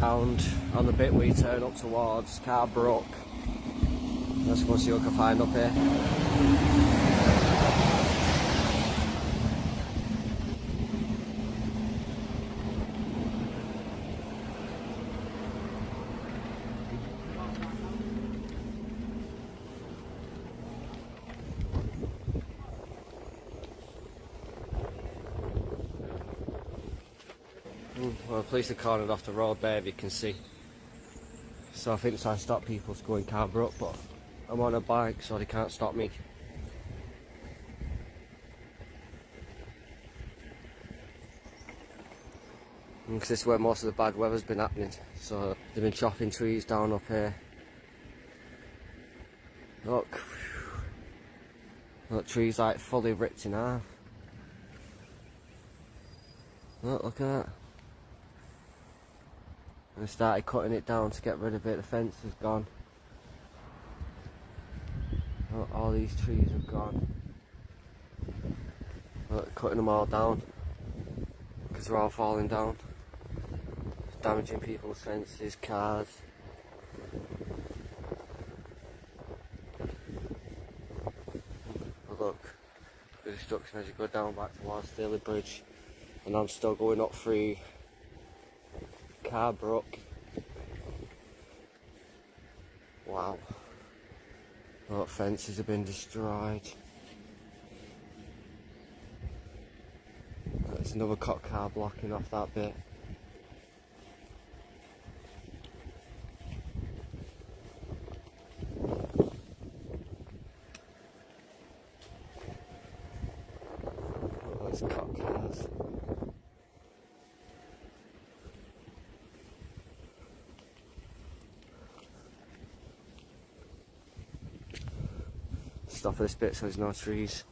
Round on the bit we turn up towards Carbrook. Let's go see what we can find up here. Well, the police are cornered off the road there, if you can see. So I think it's trying to stop people from going Carbrook, but I'm on a bike, so they can't stop me. Because this is where most of the bad weather's been happening. So they've been chopping trees down up here. Look. Look, trees like fully ripped in half. Look at that. And they started cutting it down to get rid of it. The fence is gone. Look, all these trees have gone. Look, cutting them all down because they're all falling down. It's damaging people's fences, cars. But look, the destruction as you go down back towards Staley Bridge, and I'm still going up through Carbrook. Wow. Look, fences have been destroyed. There's another cop car blocking off that bit. Look, there's cop cars. Stop this bit so there's no trees.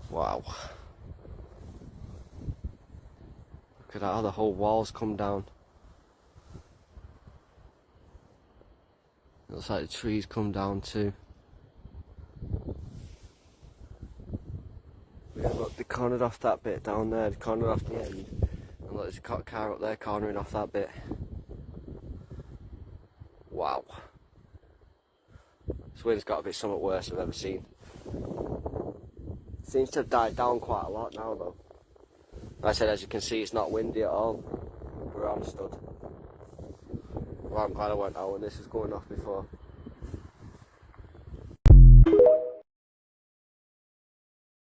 Wow. Look at how the whole wall's come down. It looks like the trees come down too. Yeah, look, they cornered off that bit down there, they cornered off the end. And look, there's a cop car up there cornering off that bit. Wow. This wind's got to be something worse I've ever seen. Seems to have died down quite a lot now though. Like I said, as you can see, it's not windy at all where I'm stood. Well, I'm glad I went out when this was going off before.